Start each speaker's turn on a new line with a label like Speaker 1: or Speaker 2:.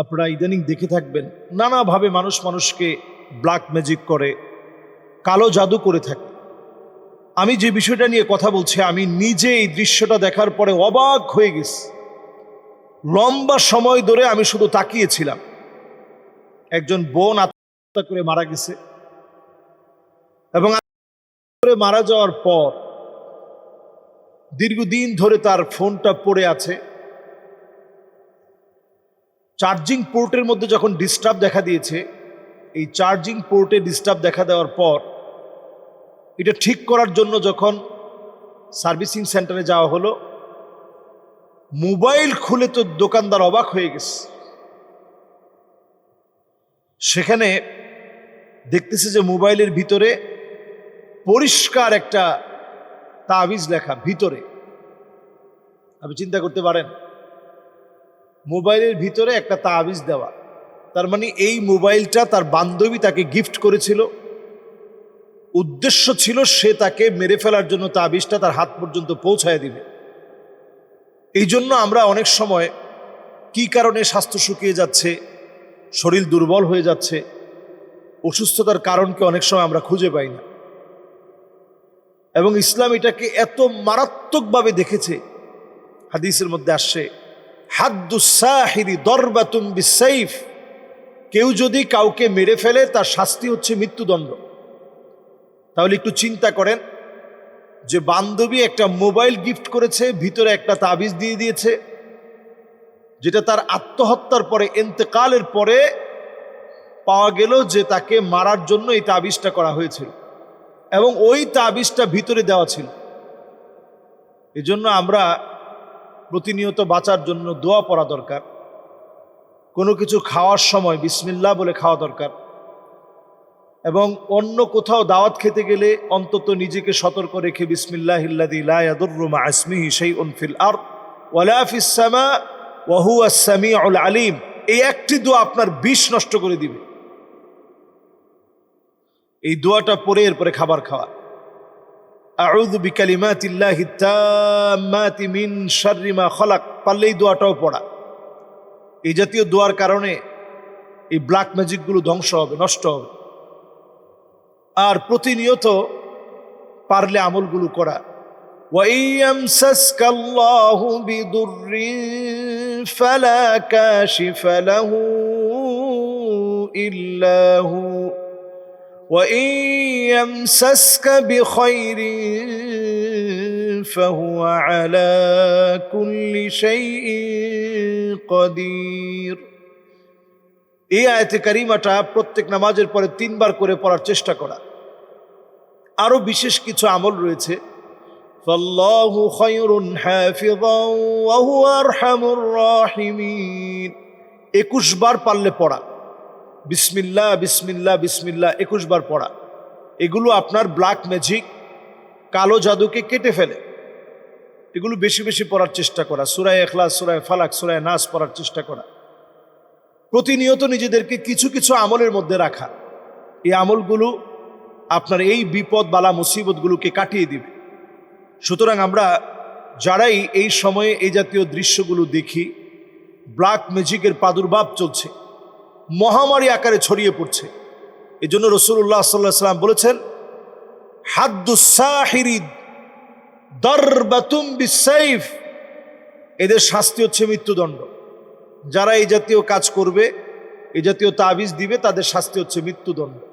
Speaker 1: আপনারা ইদানিং দেখে থাকবেন নানাভাবে মানুষ মানুষকে ব্ল্যাক ম্যাজিক করে, কালো জাদু করে থাকে। আমি যে বিষয়টা নিয়ে কথা বলছি, আমি নিজে এই দৃশ্যটা দেখার পরে অবাক হয়ে গেছি। লম্বা সময় ধরে আমি শুধু তাকিয়েছিলাম। একজন বোন আত্মহত্যা করে মারা গেছে এবং করে মারা যাওয়ার পর দীর্ঘদিন ধরে তার ফোনটা পড়ে আছে। চার্জিং পোর্টের মধ্যে যখন ডিস্টার্ব দেখা দিয়েছে, এই চার্জিং পোর্টে ডিস্টার্ব দেখা দেওয়ার পর এটা ঠিক করার জন্য যখন সার্ভিসিং সেন্টারে যাওয়া হলো, মোবাইল খুলে তো দোকানদার অবাক হয়ে গেছে। সেখানে দেখতেছে যে মোবাইলের ভিতরে পরিষ্কার একটা তাবিজ লেখা ভিতরে। আপনি চিন্তা করতে পারেন, মোবাইলের ভিতরে একটা তাবিজ দেওয়া, তার মানে এই মোবাইলটা তার বান্ধবী তাকে গিফট করেছিল। উদ্দেশ্য ছিল সে তাকে মেরে ফেলার জন্য তাবিজটা তার হাত পর্যন্ত পৌঁছায় দিবে। এই জন্য আমরা অনেক সময় কি কারণে স্বাস্থ্য শুকিয়ে যাচ্ছে, শরীর দুর্বল হয়ে যাচ্ছে, অসুস্থতার কারণকে অনেক সময় আমরা খুঁজে পাই না। এবং ইসলাম এটাকে এত মারাত্মকভাবে দেখেছে। হাদিসের মধ্যে আসছে, হাদ্দুস সাহিরি দরবাতুম বিসাইফ, কেউ যদি কাউকে মেরে ফেলে তার শাস্তি হচ্ছে মৃত্যুদণ্ড। তাহলে একটু চিন্তা করেন যে বান্ধবী একটা মোবাইল গিফট করেছে, ভিতরে একটা তাবিজ দিয়ে দিয়েছে, যেটা তার আত্মহত্যার পরে, ইন্তেকালের পরে পাওয়া গেল যে তাকে মারার জন্য এই তাবিজটা করা হয়েছিল এবং ওই তাবিজটা ভিতরে দেওয়া ছিল। এজন্য আমরা প্রতিনিয়ত বাঁচার জন্য দোয়া পড়া দরকার। কোনো কিছু খাওয়ার সময় বিসমিল্লাহ বলে খাওয়া দরকার। এবং অন্য কোথাও দাওয়াত খেতে গেলে অন্তত নিজেকে সতর্ক রেখে বিসমিল্লাহিল্লাযী লা ইয়াদুররু মা ইসমিহি শাইউন ফিল আরদ ওয়ালা ফিস সামা ওয়া হুয়াস সামিউল আলিম, এই একটি দোয়া আপনার বিষ নষ্ট করে দিবে। এই দোয়াটা পড়ে এরপরে খাবার খাওয়া। আউযু বিকালিমাতিল্লাহিত তাম্মাতি মিন শাররি মা খালাক, পারলে এই দোয়াটাও পড়া। এই জাতীয় দোয়ার কারণে এই ব্ল্যাক ম্যাজিকগুলো ধ্বংস হবে, নষ্ট হবে। আর প্রতিনিয়ত পারলে আমলগুলো করা। ওয়াইয়ামসাসকাল্লাহু বিদুররিন ফালা কাশিফা লাহু ইল্লা হু ওয়াইয়ামসাসকা বিখাইরিন ফাহুয়া আলা কুল্লি শাইইন কাদির। এই আয়াতে কারিমাটা প্রত্যেক নামাজের পরে 3 বার করে পড়ার চেষ্টা করা। আরো বিশেষ কিছু আমল রয়েছে। ফাল্লাহু খায়রুন হাফিযান ওয়া হুয়া আরহামুর রাহিমিন, 21 বার পারলে পড়া। বিসমিল্লাহ বিসমিল্লাহ বিসমিল্লাহ 21 বার পড়া। এগুলো আপনার ব্ল্যাক ম্যাজিক, কালো জাদুকে কেটে ফেলে। এগুলো বেশি বেশি পড়ার চেষ্টা করা। সূরা ইখলাস, সূরা ফালাক, সূরা নাস পড়ার চেষ্টা করা। প্রতিনিয়ত নিজেদেরকে কিছু কিছু আমলের মধ্যে রাখা। এই আমলগুলো আপনার এই বিপদ বালা মুসিবতগুলোকে কাটিয়ে দিবে। সুতরাং আমরা যারাই এই সময়ে এই জাতীয় দৃশ্যগুলো দেখি, ব্ল্যাক ম্যাজিকের প্রাদুর্ভাব চলছে, মহামারী আকারে ছড়িয়ে পড়ছে। এই জন্য রাসূলুল্লাহ সাল্লাল্লাহু আলাইহি ওয়াসাল্লাম বলেছেন, হাদ্দুস সাহিরি দারবাতুম বিসাইফ, এদের শাস্তি হচ্ছে মৃত্যুদণ্ড। যারা এই জাতীয় কাজ করবে, এই জাতীয় তাবিজ দিবে, তাদের শাস্তি হচ্ছে মৃত্যুদণ্ড।